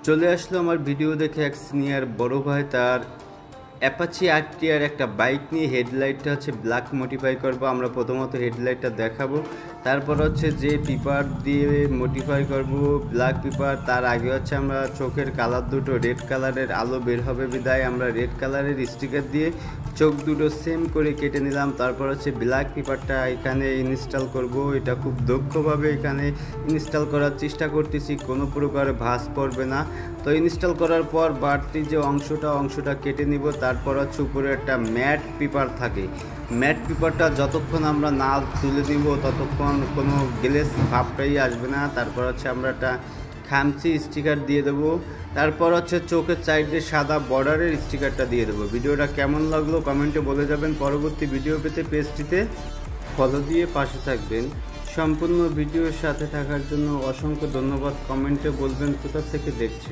চলে আসলো আমার ভিডিও দেখে এক সিনিয়র বড় ভাই তার অ্যাপাচি আরটিআর একটা বাইক নিয়ে হেডলাইটটা হচ্ছে ব্ল্যাক মডিফাই করব। আমরা প্রথমত হেডলাইটটা দেখাবো, তারপর হচ্ছে যে পিপার দিয়ে মডিফাই করব ব্ল্যাক পিপার। তার আগে হচ্ছে আমরা চোখের কালার দুটো রেড কালারের আলো বের হবে বিদায় আমরা রেড কালারের স্টিকার দিয়ে চোখ দুটো সেম করে কেটে নিলাম। তারপর হচ্ছে ব্ল্যাক পেপারটা এখানে ইনস্টল করব। এটা খুব দক্ষভাবে এখানে ইনস্টল করার চেষ্টা করতেছি, কোনো প্রকার ভাঁজ পড়বে না। তো ইনস্টল করার পর বাড়তি যে অংশটা কেটে নিব। তারপর হচ্ছে উপরে একটা ম্যাট পেপার থাকে, ম্যাট পেপারটা যতক্ষণ আমরা না তুলে দিব ততক্ষণ কোনো গ্লেস ভাবটাই আসবে না। তারপর হচ্ছে আমরা একটা খামচি স্টিকার দিয়ে দেবো। তারপর হচ্ছে চোখের সাইডে সাদা বর্ডারের স্টিকারটা দিয়ে দেবো। ভিডিওটা কেমন লাগলো কমেন্টে বলে যাবেন। পরবর্তী ভিডিও পেতে পেজটিতে ফলো দিয়ে পাশে থাকবেন। সম্পূর্ণ ভিডিওর সাথে থাকার জন্য অসংখ্য ধন্যবাদ। কমেন্টে বলবেন কোথা থেকে দেখছেন।